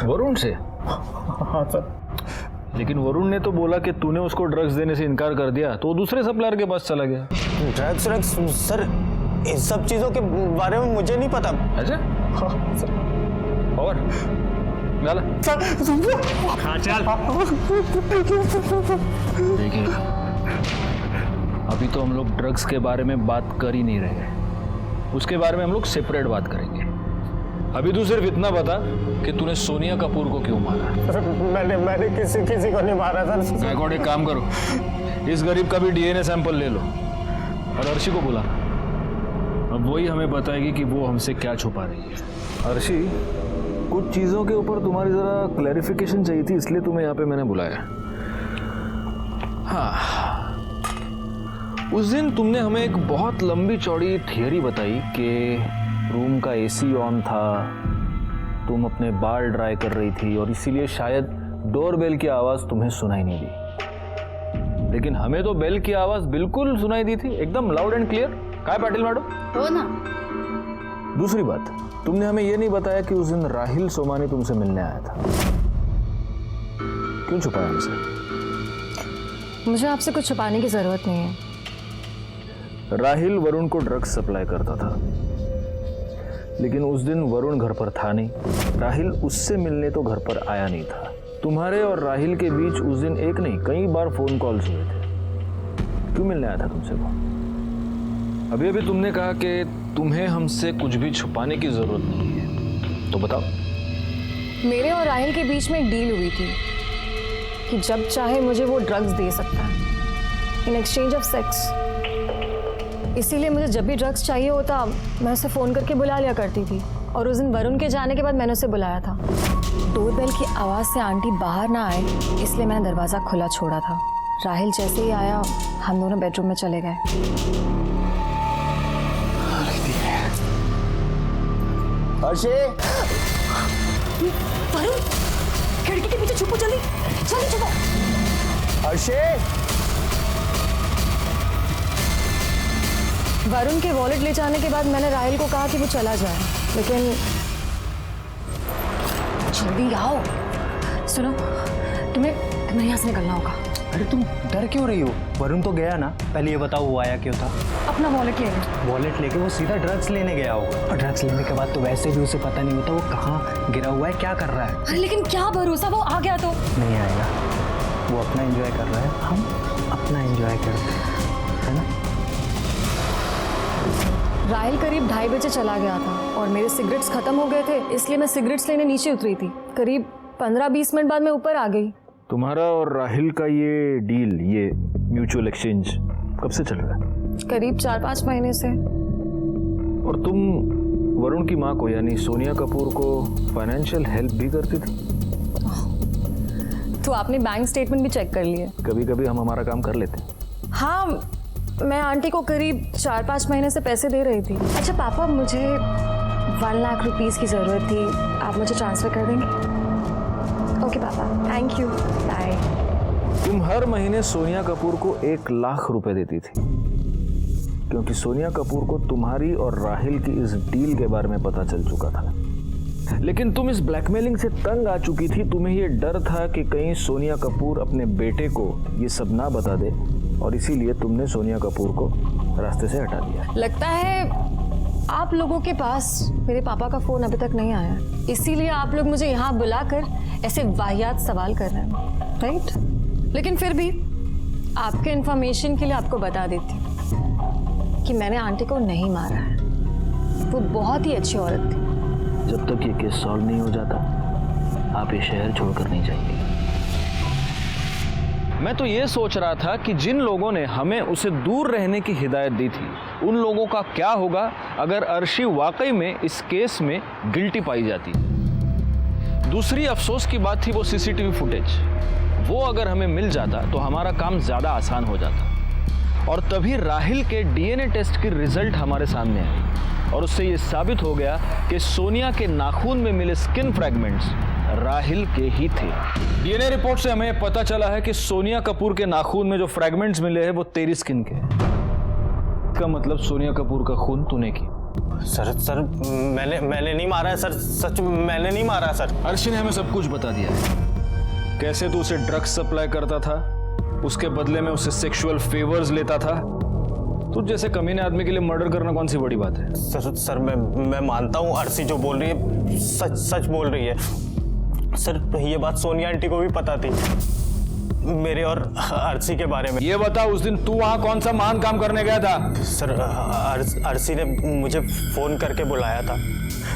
[SPEAKER 1] वरुण से?
[SPEAKER 2] हाँ सर।
[SPEAKER 1] लेकिन वरुण ने तो बोला कि तूने उसको ड्रग्स देने से इनकार कर दिया, तो दूसरे सप्लायर के पास चला गया।
[SPEAKER 2] ड्रग्स सर, इस सब चीजों के बारे में मुझे नहीं पता।
[SPEAKER 1] अच्छा?
[SPEAKER 2] हाँ सर।
[SPEAKER 1] और गाला
[SPEAKER 11] हाँ चल।
[SPEAKER 1] देखिए अभी तो हम लोग ड्रग्स के बारे में बात कर ही नहीं रहे, उसके बारे में हम लोग सेपरेट बात करेंगे। अभी तू सिर्फ इतना बता कि तूने सोनिया कपूर को क्यों मारा?
[SPEAKER 2] सर मैंने किसी को नहीं मारा सर।
[SPEAKER 1] गायकवाड़ एक काम करो, इस गरीब का भी डीएनए सैंपल ले लो और अर्शी को बुला। अब वही हमें बताएगी कि वो हमसे क्या छुपा रही है। अर्शी, कुछ चीज़ों के ऊपर तुम्हारी ज़रा क्लैरिफिकेशन चाहिए थी, इसलिए तुम्हें यहाँ पे मैंने बुलाया। हाँ, उस दिन तुमने हमें एक बहुत लंबी चौड़ी थियरी बताई कि रूम का एसी ऑन था, तुम अपने बाल ड्राई कर रही थी और इसीलिए शायद डोरबेल की आवाज़ तुम्हें सुनाई नहीं दी। लेकिन हमें तो बेल की आवाज़ बिल्कुल सुनाई दी थी, एकदम लाउड एंड क्लियर। काय पाटिल मैडम?
[SPEAKER 7] हो ना।
[SPEAKER 1] दूसरी बात, तुमने हमें यह नहीं बताया कि उस दिन राहिल सोमानी तुमसे मिलने आया था। क्यों छुपाया हमसे?
[SPEAKER 6] मुझे आपसे कुछ छुपाने की जरूरत नहीं है।
[SPEAKER 1] राहिल वरुण को ड्रग्स सप्लाई करता था, लेकिन उस दिन वरुण घर पर था नहीं। राहिल उससे मिलने तो घर पर आया नहीं था। तुम्हारे और राहिल के बीच उस दिन एक नहीं कई बार फोन कॉल्स हुए थे। क्यों मिलने आया था तुमसे वो? अभी अभी तुमने कहा कि तुम्हें हमसे कुछ भी छुपाने की जरूरत नहीं है, तो बताओ।
[SPEAKER 6] मेरे और राहिल के बीच में एक डील हुई थी कि जब चाहे मुझे वो ड्रग्स दे सकता है इन एक्सचेंज ऑफ सेक्स। इसीलिए मुझे जब भी ड्रग्स चाहिए होता मैं उसे फ़ोन करके बुला लिया करती थी। और उस दिन वरुण के जाने के बाद मैंने उसे बुलाया था। डोरबेल की आवाज़ से आंटी बाहर ना आए इसलिए मैंने दरवाज़ा खुला छोड़ा था। राहिल जैसे ही आया हम दोनों बेडरूम में चले गए। वरुण, खिड़की के पीछे छुपो, जल्दी जल्दी छुपो। वरुण के वॉलेट ले जाने के बाद मैंने राहिल को कहा कि वो चला जाए, लेकिन जल्दी आओ। सुनो, तुम्हें यहाँ से निकलना होगा।
[SPEAKER 2] अरे तुम डर क्यों रही हो? वरुण तो गया ना, पहले ये बताओ वो आया क्यों था?
[SPEAKER 6] अपना वॉलेट ले गए।
[SPEAKER 2] वॉलेट लेके वो सीधा ड्रग्स लेने गया होगा, और ड्रग्स लेने के बाद तो वैसे भी उसे पता नहीं होता वो कहाँ गिरा हुआ है, क्या कर रहा है।
[SPEAKER 6] अरे लेकिन क्या भरोसा, वो आ गया तो
[SPEAKER 2] नहीं आएगा, वो अपना एंजॉय कर रहा है, हम अपना एंजॉय कर रहे हैं, है ना?
[SPEAKER 6] राहिल करीब 2:30 बजे चला गया था और मेरे सिगरेट्स खत्म हो गए थे, इसलिए मैं सिगरेट्स लेने नीचे उतरी थी। करीब 15-20 मिनट बाद मैं ऊपर आ गई।
[SPEAKER 1] तुम्हारा और राहिल का ये डील, ये म्यूचुअल एक्सचेंज कब से चल रहा है?
[SPEAKER 6] करीब 4-5 महीने से।
[SPEAKER 1] और तुम वरुण की माँ को यानी सोनिया कपूर को फाइनेंशियल हेल्प भी करती थी?
[SPEAKER 6] तो आपने बैंक स्टेटमेंट भी चेक कर लिए?
[SPEAKER 1] कभी कभी हम हमारा काम कर लेते।
[SPEAKER 6] हाँ, मैं आंटी को करीब 4-5 महीने से पैसे दे रही थी। अच्छा पापा, मुझे 1 लाख रुपीस की ज़रूरत थी, आप मुझे ट्रांसफ़र कर देंगे? ओके पापा, थैंक यू, बाय।
[SPEAKER 1] तुम हर महीने सोनिया कपूर को 1 लाख रुपए देती थी, क्योंकि सोनिया कपूर को तुम्हारी और राहिल की इस डील के बारे में पता चल चुका था। लेकिन तुम इस ब्लैकमेलिंग से तंग आ चुकी थी। तुम्हें यह डर था कि कहीं सोनिया कपूर अपने बेटे को ये सब ना बता दे, और इसीलिए तुमने सोनिया कपूर को रास्ते से हटा दिया।
[SPEAKER 6] लगता है आप लोगों के पास मेरे पापा का फोन अभी तक नहीं आया, इसीलिए आप लोग मुझे यहाँ बुलाकर ऐसे वाहियात सवाल कर रहे हैं, राइट? लेकिन फिर भी आपके इंफॉर्मेशन के लिए आपको बता देती हूँ कि मैंने आंटी को नहीं मारा है। वो बहुत ही अच्छी औरत थी।
[SPEAKER 1] जब तक ये केस सॉल्व नहीं हो जाता, आप ये शहर छोड़कर नहीं जाएंगे। मैं तो ये सोच रहा था कि जिन लोगों ने हमें उसे दूर रहने की हिदायत दी थी, उन लोगों का क्या होगा अगर अर्शी वाकई में इस केस में गिल्टी पाई जाती। दूसरी अफसोस की बात थी वो सीसीटीवी फुटेज। वो अगर हमें मिल जाता तो हमारा काम ज्यादा आसान हो जाता, और तभी राहिल के डीएनए टेस्ट की रिजल्ट हमारे सामने आई, और उससे ये साबित हो गया कि सोनिया के नाखून में मिले स्किन फ्रैगमेंट्स राहिल के ही थे। डीएनए रिपोर्ट से हमें पता चला है कि सोनिया कपूर के नाखून में जो फ्रैगमेंट्स मिले हैं वो तेरी स्किन के हैं। इसका मतलब सोनिया कपूर का खून तूने की।
[SPEAKER 2] सर मैंने नहीं मारा है सर, सच मैंने नहीं मारा सर।
[SPEAKER 1] अर्शी ने हमें सब कुछ बता दिया है। कैसे तू उसे ड्रग्स सप्लाई करता था, उसके बदले में उससे सेक्सुअल फेवर्स लेता था। तुझ जैसे कमीने आदमी के लिए मर्डर करना कौन सी बड़ी बात है?
[SPEAKER 2] सर मैं मानता हूँ अर्शी जो बोल रही है सच बोल रही है। सर ये बात सोनिया आंटी को भी पता थी मेरे और अर्शी के बारे में।
[SPEAKER 1] ये बता, उस दिन तू वहां कौन सा महान काम करने गया था?
[SPEAKER 2] सर अर्शी ने मुझे फोन करके बुलाया था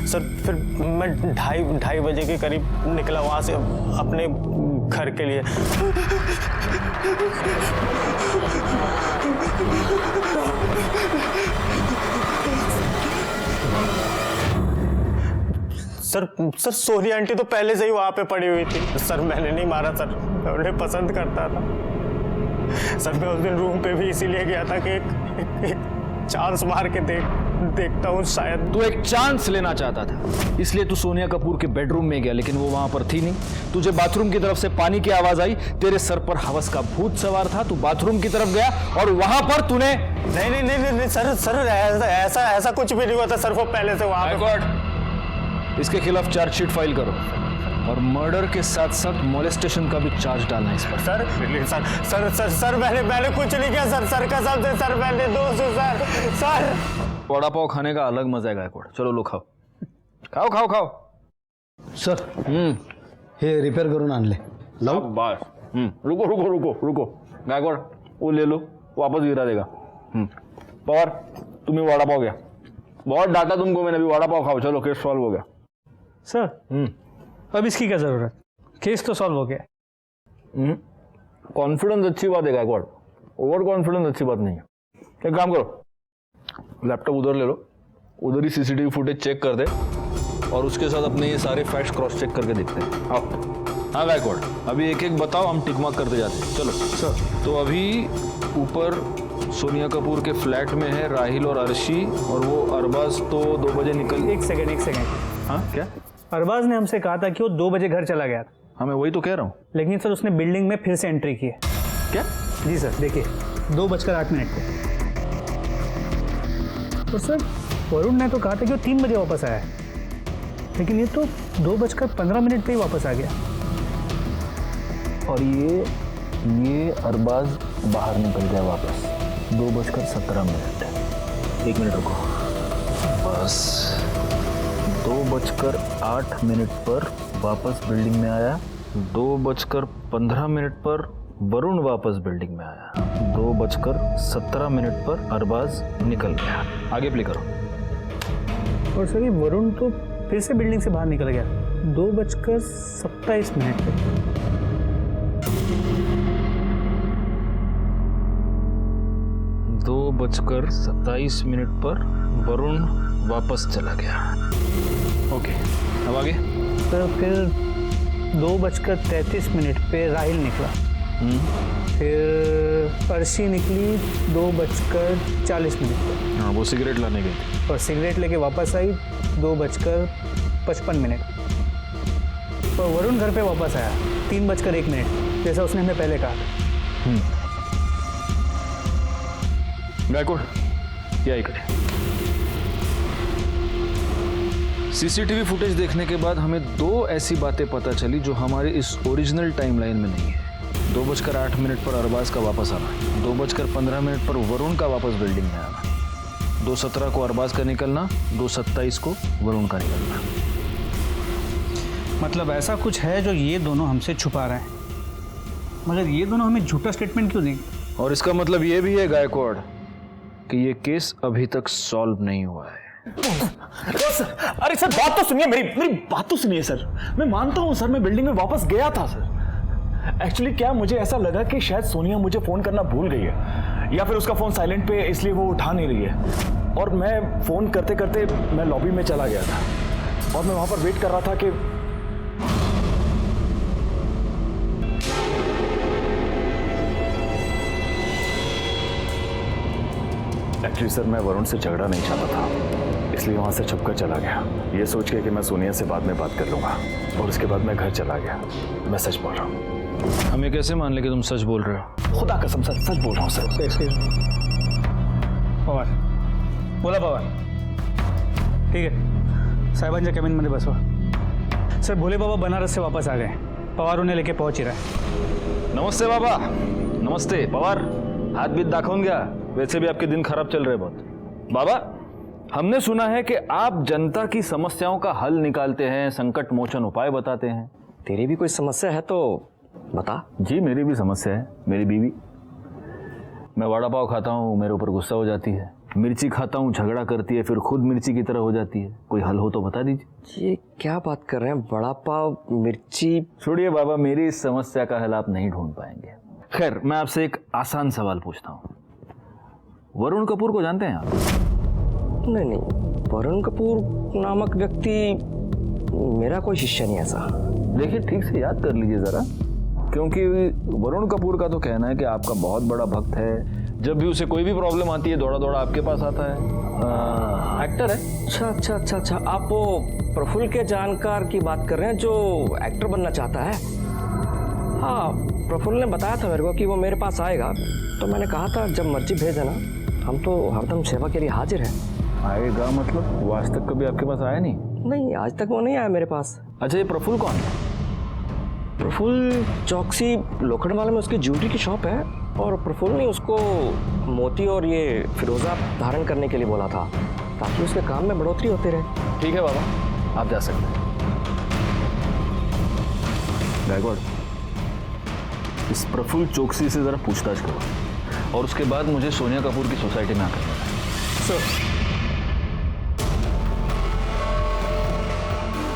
[SPEAKER 2] सर। फिर मैं ढाई बजे के करीब निकला वहां से अपने घर के लिए। सर सोनिया आंटी तो पहले से ही वहां पे पड़ी हुई थी। सर मैंने नहीं मारा सर, मैं उन्हें पसंद करता था सर। मैं उस दिन रूम पे भी इसीलिए गया था कि एक चांस मार के देखता हूँ शायद।
[SPEAKER 1] तू एक चांस लेना चाहता था, इसलिए तू सोनिया कपूर के बेडरूम में गया, लेकिन वो वहां पर थी नहीं। तुझे बाथरूम की तरफ से पानी की आवाज आई, तेरे सर पर हवस का भूत सवार था। तू बाथरूम की तरफ गया और वहां पर तूने
[SPEAKER 2] नहीं सर ऐसा कुछ भी नहीं हुआ था सर। वो पहले से वहां पे।
[SPEAKER 1] इसके खिलाफ चार्जशीट फाइल करो, और मर्डर के साथ साथ मोलेस्टेशन का भी चार्ज डालना इस पर।
[SPEAKER 2] सर मैंने कुछ नहीं किया सर कसम से सर, मैंने दोस्त सर।
[SPEAKER 1] वड़ा पाव खाने का अलग मजा है गायकवाड़। चलो लो खाओ।
[SPEAKER 12] सर हे रिपेयर करून आणले लावू?
[SPEAKER 1] बस रुको गायकवाड़, वो ले लो, वापस गिरा देगा। पवार तुम्हें वड़ा पाव गया, बहुत डांटा तुमको मैंने, अभी वड़ा पाव खाओ। चलो केस सॉल्व हो गया।
[SPEAKER 11] सर अब इसकी क्या जरूरत, केस तो सॉल्व हो गया।
[SPEAKER 1] कॉन्फिडेंस अच्छी बात है गायकवाड़, ओवर कॉन्फिडेंस अच्छी बात नहीं है। एक काम करो, लैपटॉप उधर ले लो, उधर ही सीसीटीवी फुटेज चेक कर दे, और उसके साथ अपने ये सारे फैक्ट्स क्रॉस चेक करके देखते हैं। आओ। हाँ गायकवाड़, अभी एक एक बताओ, हम टिक मार्क करते जाते हैं। चलो सर। तो अभी ऊपर सोनिया कपूर के फ्लैट में है राहिल और अर्शी, और वो अरबाज तो 2 बजे निकल।
[SPEAKER 11] एक सेकेंड।
[SPEAKER 1] हाँ क्या?
[SPEAKER 11] अरबाज ने हमसे कहा था कि वो 2 बजे घर चला गया था।
[SPEAKER 1] हाँ मैं वही तो कह रहा हूँ।
[SPEAKER 11] लेकिन सर उसने बिल्डिंग में फिर से एंट्री की है।
[SPEAKER 1] क्या?
[SPEAKER 11] जी सर, देखिए 2:08 पे। तो सर वरुण ने तो कहा था कि वो 3 बजे वापस आया है, लेकिन ये तो 2:15 पे ही वापस आ गया।
[SPEAKER 1] और ये अरबाज बाहर निकल गया वापस 2:17। 1 मिनट रुको, बस 2:08 पर वापस बिल्डिंग में आया। 2:15 पर वरुण वापस बिल्डिंग में आया। 2:17 पर अरबाज निकल गया। आगे प्ले करो।
[SPEAKER 11] और सर ये वरुण तो फिर से बिल्डिंग से बाहर निकल गया 2:27 पे।
[SPEAKER 1] 2:27 पर वरुण वापस चला गया। ओके, अब आगे।
[SPEAKER 11] सर फिर 2:33 पे राहिल निकला। फिर अर्शी निकली 2:40 पे।
[SPEAKER 1] हाँ, वो सिगरेट लाने गई थी
[SPEAKER 11] और सिगरेट लेके वापस आई 2:55। और वरुण घर पे वापस आया 3:01, जैसा उसने हमें पहले कहा था।
[SPEAKER 1] गायकवाड़, ये इकडे। सीसीटीवी फुटेज देखने के बाद हमें 2 ऐसी बातें पता चली जो हमारी इस ओरिजिनल टाइमलाइन में नहीं है। 2:08 पर अरबाज का वापस आना, 2:15 पर वरुण का वापस बिल्डिंग में आना, 2:17 को अरबाज का निकलना, 2:27 को वरुण का निकलना।
[SPEAKER 11] मतलब ऐसा कुछ है जो ये दोनों हमसे छुपा रहे हैं, मगर ये दोनों हमें झूठा स्टेटमेंट क्यों देंगे?
[SPEAKER 1] और इसका मतलब ये भी है गायकवाड़ कि ये केस अभी तक सॉल्व नहीं हुआ है।
[SPEAKER 8] अरे सर बात तो सुनिए, मेरी बात तो सुनिए सर। मैं मानता हूँ सर, मैं बिल्डिंग में वापस गया था सर। एक्चुअली क्या मुझे ऐसा लगा कि शायद सोनिया मुझे फोन करना भूल गई है, या फिर उसका फोन साइलेंट पे इसलिए वो उठा नहीं रही है। और मैं फोन करते करते मैं लॉबी में चला गया था और मैं वहां पर वेट कर रहा था कि एक्चुअली सर मैं वरुण से झगड़ा नहीं चाहता था, इसलिए वहां से छुपकर चला गया, ये सोच के कि मैं सोनिया से बाद में बात कर लूंगा। और उसके बाद मैं घर चला गया। मैं सच बोल रहा हूँ।
[SPEAKER 1] हमें कैसे मान ले कि तुम सच बोल रहे हो?
[SPEAKER 8] खुदा कसम सर, सच बोल रहा हूँ सर।
[SPEAKER 11] पवार बोला, पवार ठीक है, साहेबांच्या कॅबिनमध्ये बसवा। सर भोले बाबा बनारस से वापस आ गए, पवार उन्हें लेके पहुंच ही रहा है।
[SPEAKER 1] नमस्ते बाबा। नमस्ते पवार, हाथ बीत दाखवून घ्या, वैसे भी आपके दिन खराब चल रहे बहुत। बाबा, हमने सुना है कि आप जनता की समस्याओं का हल निकालते हैं, संकट मोचन उपाय बताते हैं।
[SPEAKER 2] तेरी भी कोई समस्या है तो बता।
[SPEAKER 1] जी मेरी भी समस्या है, मेरी बीवी। मैं वड़ा पाव खाता हूँ, मेरे ऊपर गुस्सा हो जाती है। मिर्ची खाता हूँ, झगड़ा करती है, फिर खुद मिर्ची की तरह हो जाती है। कोई हल हो तो बता दीजिए।
[SPEAKER 2] ये क्या बात कर रहे हैं? वड़ा पाव, मिर्ची?
[SPEAKER 1] छोड़िए बाबा, मेरी इस समस्या का हल आप नहीं ढूंढ पाएंगे। खैर, मैं आपसे एक आसान सवाल पूछता हूँ। वरुण कपूर को जानते हैं आप?
[SPEAKER 2] नहीं, वरुण कपूर नामक व्यक्ति मेरा कोई शिष्य नहीं ऐसा।
[SPEAKER 1] देखिए ठीक से याद कर लीजिए जरा, क्योंकि वरुण कपूर का तो कहना है कि आपका बहुत बड़ा भक्त है। जब भी उसे कोई भी प्रॉब्लम आती है दौड़ा दौड़ा आपके पास आता है। एक्टर है।
[SPEAKER 2] अच्छा, आप वो प्रफुल्ल के जानकार की बात कर रहे हैं जो एक्टर बनना चाहता है? हाँ, प्रफुल्ल ने बताया था मेरे को कि वो मेरे पास आएगा, तो मैंने कहा था जब मर्जी भेज देना, हम तो हरदम सेवा के लिए हाजिर हैं।
[SPEAKER 1] आएगा मतलब? वो आज तक कभी आपके पास आया नहीं?
[SPEAKER 2] नहीं, आज तक वो नहीं आया मेरे पास।
[SPEAKER 1] अच्छा, ये प्रफुल्ल कौन है?
[SPEAKER 2] प्रफुल्ल चौकसी लोखंडवाला में उसकी ज्वेलरी की शॉप है, और प्रफुल्ल ने उसको मोती और ये फिरोजा धारण करने के लिए बोला था ताकि उसके काम में बढ़ोतरी होती रहे।
[SPEAKER 1] ठीक है बाबा, आप जा सकते हैं। गायकवाड़, इस प्रफुल्ल चौकसी से जरा पूछताछ करो, और उसके बाद मुझे सोनिया कपूर की सोसाइटी में आकर मिलना।
[SPEAKER 11] सर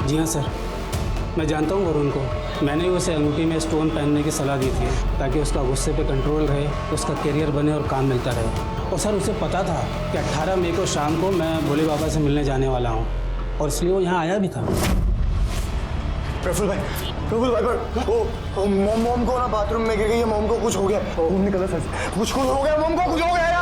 [SPEAKER 13] जी हाँ सर, मैं जानता हूँ वरुण को। मैंने उसे अंगूठी में स्टोन पहनने की सलाह दी थी ताकि उसका गुस्से पे कंट्रोल रहे, उसका करियर बने और काम मिलता रहे। और सर उसे पता था कि 18 मई को शाम को मैं भोले बाबा से मिलने जाने वाला हूँ, और इसलिए वो यहाँ आया भी था।
[SPEAKER 5] प्रफुल्ल भाई, वो मॉम को ना बाथरूम में गिर गई है, मॉम को कुछ हो गया। खून निकला सर, कुछ हो गया, मॉम को कुछ हो गया यार।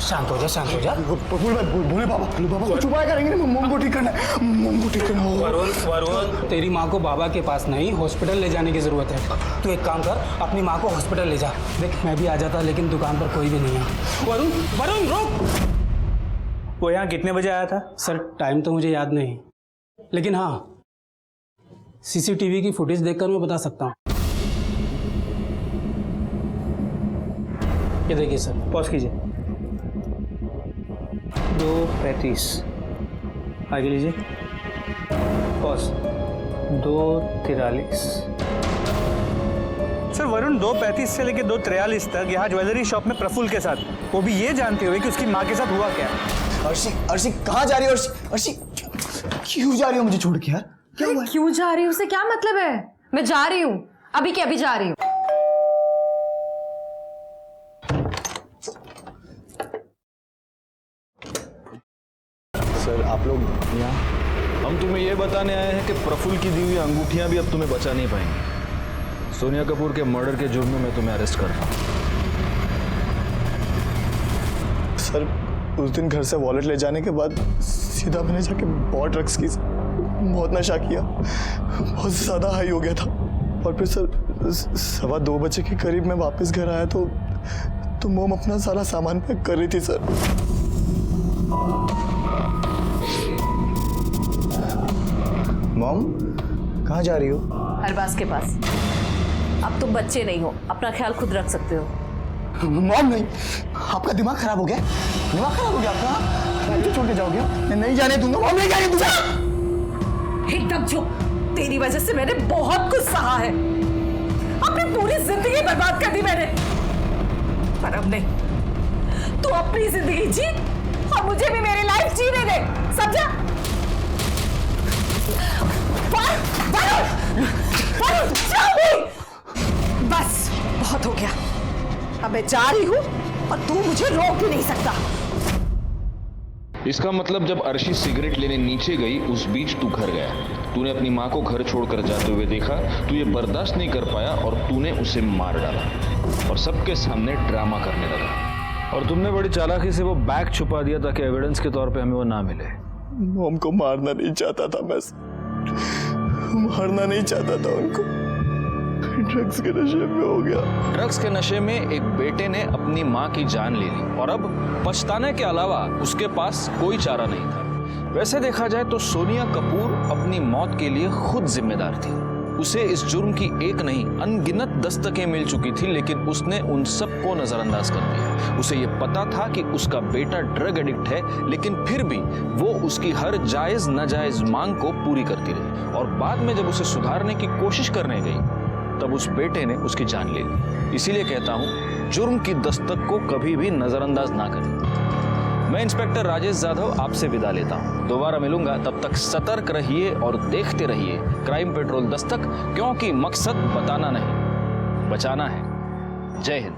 [SPEAKER 13] शांत हो जा।
[SPEAKER 5] प्रफुल्ल भाई, भोले बाबा को छुपाया करेंगे ना, मॉम को ठीक करना है, मॉम को ठीक करना होगा।
[SPEAKER 13] वरुण, तेरी माँ को बाबा के पास नहीं, हॉस्पिटल ले जाने की जरूरत है। तू एक काम कर, अपनी माँ को हॉस्पिटल ले जा। देख, मैं भी आ जाता लेकिन दुकान पर कोई भी नहीं है। वरुण रुक।
[SPEAKER 11] वो यहाँ कितने बजे आया था?
[SPEAKER 13] सर टाइम तो मुझे याद नहीं, लेकिन हाँ सीसीटीवी की फुटेज देखकर मैं बता सकता हूँ। ये देखिए सर,
[SPEAKER 11] पॉज कीजिए। 2:35 आगे लीजिए, पॉज। 2:43। सर वरुण 2:35 से लेकर 2:43 तक यहाँ ज्वेलरी शॉप में प्रफुल्ल के साथ, वो भी ये जानते हुए कि उसकी माँ के साथ हुआ क्या।
[SPEAKER 5] अर्शी कहाँ जा रही हो? अर्शी क्यों जा रही हो मुझे छोड़ के यार?
[SPEAKER 6] क्यों जा रही हूँ से क्या मतलब है? मैं जा रही हूँ, अभी के अभी जा रही हूँ।
[SPEAKER 3] सर आप लोग यहाँ?
[SPEAKER 1] हम तुम्हें यह बताने आए हैं कि प्रफुल्ल की दी हुई अंगूठियां भी अब तुम्हें बचा नहीं पाएंगी। सोनिया कपूर के मर्डर के जुर्म में मैं तुम्हें अरेस्ट कर रहा हूँ।
[SPEAKER 5] सर उस दिन घर से वॉलेट ले जाने के बाद सीधा मैंने जाके बहुत ड्रग्स की, बहुत नशा किया, बहुत ज़्यादा हाई हो गया था। और फिर सर 2:15 बजे के करीब मैं वापस घर आया तो मोम अपना सारा सामान पैक कर रही थी सर।
[SPEAKER 3] मॉम कहाँ जा रही हो?
[SPEAKER 4] अरबाज के पास। अब तुम बच्चे नहीं हो, अपना ख्याल खुद रख सकते हो।
[SPEAKER 5] मॉम नहीं, आपका दिमाग खराब हो गया? दिमाग खराब हो गया आपका? मुझे छोड़ के जाओगे? मैं नहीं जाने दूंगा मॉम, नहीं जाने दूंगा।
[SPEAKER 4] एकदम चुप। तेरी वजह से मैंने बहुत कुछ सहा है, अपनी पूरी जिंदगी बर्बाद कर दी मैंने, पर अब नहीं। तू अपनी जिंदगी जी और मुझे भी मेरी लाइफ जीने दे, समझा? बस बहुत हो गया, अब मैं जा रही हूं और तू मुझे रोक भी नहीं सकता।
[SPEAKER 1] इसका मतलब जब अर्शी सिगरेट लेने नीचे गई उस बीच तू घर गया, तूने अपनी माँ को घर छोड़कर जाते हुए देखा, तू ये बर्दाश्त नहीं कर पाया और तूने उसे मार डाला और सबके सामने ड्रामा करने लगा। और तुमने बड़ी चालाकी से वो बैग छुपा दिया ताकि एविडेंस के तौर पे हमें वो ना मिले।
[SPEAKER 5] मॉम को मारना नहीं चाहता था मैं, मारना नहीं चाहता था उनको, ड्रग्स के नशे में हो गया।
[SPEAKER 1] ड्रग्स के नशे में एक बेटे ने अपनी माँ की जान ले ली और अब पछताने के अलावा उसके पास कोई चारा नहीं था। वैसे देखा जाए तो सोनिया कपूर अपनी मौत के लिए खुद जिम्मेदार थी। उसे इस जुर्म की एक नहीं अनगिनत दस्तकें मिल चुकी थी, लेकिन उसने उन सबको नजरअंदाज कर दिया। उसे ये पता था कि उसका बेटा ड्रग एडिक्ट है, लेकिन फिर भी वो उसकी हर जायज नाजायज मांग को पूरी करती रही और बाद में जब उसे सुधारने की कोशिश करने गई तब उस बेटे ने उसकी जान ले ली। इसीलिए कहता हूं, जुर्म की दस्तक को कभी भी नजरअंदाज ना करें। मैं इंस्पेक्टर राजेश यादव आपसे विदा लेता हूं। दोबारा मिलूंगा, तब तक सतर्क रहिए और देखते रहिए क्राइम पेट्रोल दस्तक, क्योंकि मकसद बताना नहीं, बचाना है। जय हिंद।